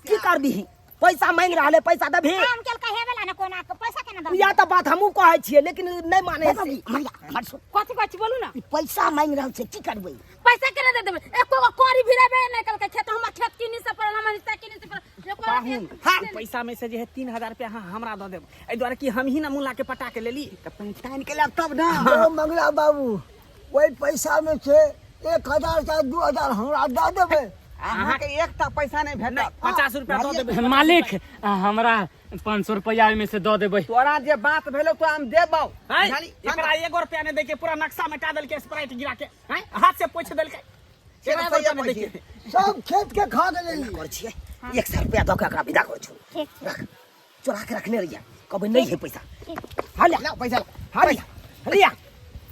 की करबी? पैसा मांग रहले पैसा देबी काम केल कहे वाला न कोना के पैसा केना दब? या तो बात हमहू कहै छियै लेकिन नहीं माने है। कथी कथी बोलू ना। पैसा मांग रहल छै की करबै? पैसा केना दे देबै? एको गो कोरी भिरेबे नहीं कल के खेत हमर खेत किनी से पर हमर हिस्सा किनी से पर पाहुन हाँ पैसा में से जे है 3,000 रुपया हाँ हमरा दे देब, एहि द्वारे कि हम ही ना मुला के पटा के लेली तो पंचायत के लिए तब ना। ओ मंगला बाबू वही पैसा में से 1,000 से 2,000 हमरा दे देबै। अहाँ के एक ता पैसा नहीं भेटत। 50 रुपया दे देबै। मालिक हमरा 500 रुपया में से दऽ देबै। तोरा जे बात भेलो तो हम देबौ। हैं? जानी एकरा 1 रुपया नहीं दे के पूरा नक्शा मिटा देल के, स्प्राइट गिरा के, हैं? हाथ से पोछ देल के। चलो रुपया सही नहीं दे के। सब खेत के खा गेलै। कर छियै 100 रुपया दऽ के एकरा विदा कर छु रख चोरा के रखने रहिया कभी नहीं है पैसा। हां ले ला पैसा हां लिया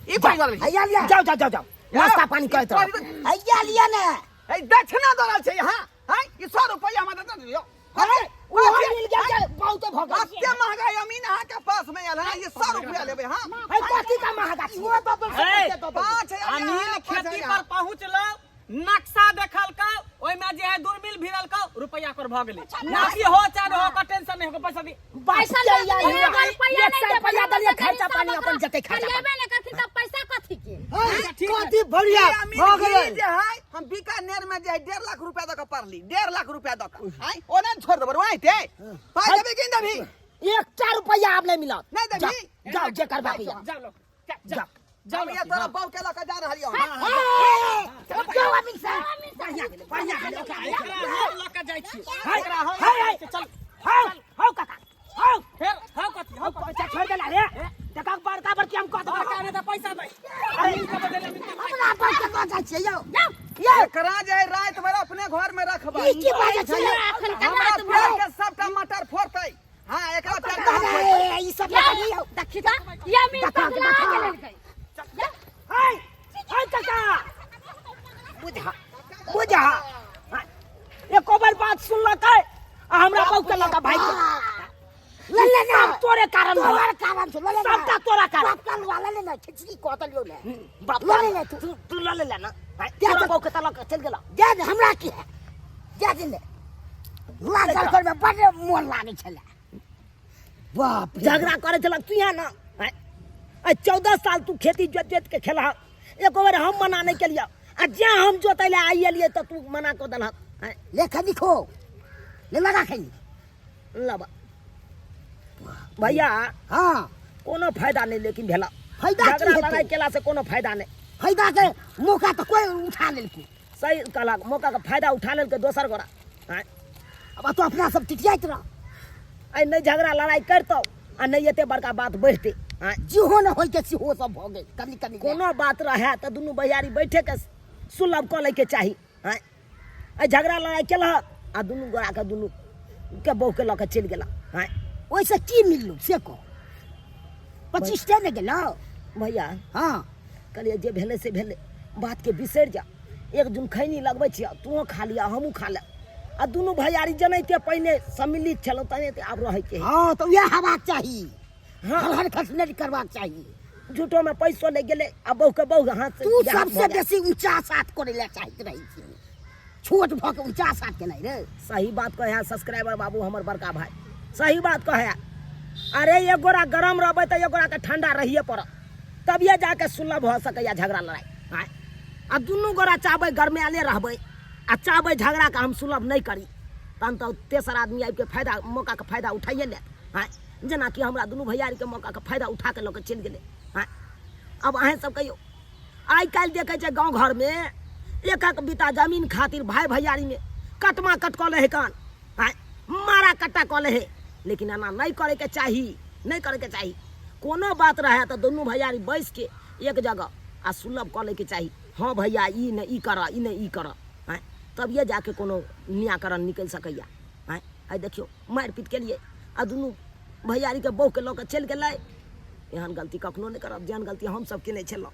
ई पैसा ले। हैया लिया जाओ जाओ जाओ जाओ नाश्ता पानी करत रहो। हैया लिया ना ए दक्षिणा दरल छै यहां। हैं? ई 100 रुपया हमरा दे दियो। अरे वो मिल गया बहुत भगा अत्ते महंगा जमीन अहाँ के पास में आयल है, ये 100 रुपया लेबै। हां है कथी का महंगा छी वो तो है। 5,000 अमीन खेती पर पहुंचलो, नक्शा देखल का, ओइ में जे है दूरमिल भिरल का, रुपया कर भ गेलै। नाकी हो चाहे हो का टेंशन नहीं हो, पैसा दी। पैसा या नहीं या रुपया नहीं दे पैसा दलिया खर्चा पानी अपन जते खर्चा लेबे नहीं करथिन त पैसा कथी के? कथी बढ़िया हो गेलै। जे है हम बीकानेर में जे है 1.5 लाख रुपया दऽ के पढ़ली, 1.5 लाख रुपया दऽ के। हैं? ओना छोड़ देबै वहीं ते पाइ देबै कि नहीं देबी? 1 रुपया आप नहीं मिला नहीं देबी? जाओ जे करबा के जाओ लो, जाओ हम ये तोरा बाऊ के लके जा रहलियो। जाओ अमीन साहब बढ़िया गेलै बढ़िया गेलै एकरा हम ल के जाय छी। एकरा हम हाय चल हाउ काका हाउ फेर हाउ कथी हाउ पैसा छोड़ देला रे देखा बड़का बड़की हम कह देबै का ने त पैसा दे। अमीन के बदले में हमरा पैसा दऽ जाइ छै यौ एकरा जे है रात भर अपने घर में रखबै। ई की बात छै एखन के हमरा रात फेर भर के सबटा मटर फोड़तै। हां एकरा फेर के हम फोड़तै। ई सब नहीं यौ देखी त यमीन पगला गेलै। हाय हाय काका बुझा एको बार बात सुनलकै हमरा बहु के लगा भाई ले ले ना तोरे कारण तोरे कारण से ले ले सबटा तोरा कारण बाप का वाला ले ना खिचड़ी कोतलियो ले बाप ले ले तू ले ले ना तोरा बहु के तलक चल गेला दे हमरा की है दे ले लाजल कर में बड़े मोन लागे छले बाप झगड़ा करे छलक तू यहाँ ना 14 साल तू खेती जोत जोत के खेला एक बार हम मना नहीं केलिया आ जे हम जोतैले आई एलिए त तू मना क देलक लेखा लिखो ले लगा खई लबा भैया हां कोनो फायदा नहीं लेकिन भेला फायदा झगड़ा लड़ाई केला से कोनो फायदा नहीं फायदा के मौका तो कोई उठा लेलकी सही कहला मौका का फायदा उठा लेलके दोसर गोरा अब तो अपना सब टिटियाइत रह आई नहीं झगड़ा लड़ाई करतो आ नहीं एते बड़का बात बढ़ते हाँ? जेहो न होय के सेहो सब भ गेल कनी कनी कोनो बात रहे तो दुनू भैयारी बैठे के सुलभ कऽ लै के चाही। हाँ? आ झगड़ा लड़ाई केलक आ दुनू गोरा के दुनू के बहू के लऽ के चलि गेला। हाँ? ओइसे की मिललू से कह 25 टे ने गेलो भैया हाँ कहलिए जे भेलै से भेलै, बात के बिसरि जा। एक दिन खैनी लगबै छियै, तूहो खा लिया हमहूँ खा ले। आ दुनू भैयारी जनैते पहिने सम्मिलित छलौ तने आब रहै के। हाँ तो यह हेबाक चाही। हाँ हर खसने करबाक चाही। झूठो में पैसो ले गेले आ बहू के बहू हाथ से तू देहात सबसे भऽ गेल। बेसी ऊंचा साथ करे ले चाहत रही छी, छोट भ के ऊंचा साथ के नहीं रे। सही बात कहे है सब्सक्राइबर बाबू हमर बड़का भाई, सही बात कहे है। अरे एक गोरा गरम रहबै तो एक गोरा के ठंडा रहिए पड़त, तभिए जाके सुलभ हो सकैया झगड़ा लड़ाई। हाँ? आ दुनू गोरा चाहबै गरमायले रहबै आ चाहबै झगड़ा के हम सुलभ नहीं करी, तहन तो तेसर आदमी आबि के फायदा मौका के फायदा उठाइए लेत। हाँ? जेना कि हमरा दुनू भैयारी के मौका के फायदा उठा के लोग चलि गेलै। हाँ? अब अहें सब कहियो आइ काल्हि देखे छै गाँव घर में एक एक बीता जमीन खातिर भाई भैयारी में कटमा कट कऽ ले है कान। हाँ? मारा कट्टा कऽ ले है, लेकिन एना नहीं करे के चाही, नहीं करे के चाही। कोनो बात रहे तो दुनू भैयारी बैस के एक जगह आ सुलभ कऽ ले के चाही। हाँ भैया ई ने ई कर, ई ने ई कर। हाँ? तब ये जाके कोनो निराकरण निकल सकैया। हाँ? आई देखियो मारि पीट के लिए आ दुनू भैयारी के बहू के लऽ के चलि गेलै। एहन गलती कखनो नहीं करब जेहन गलती हम सब केने छलहुँ।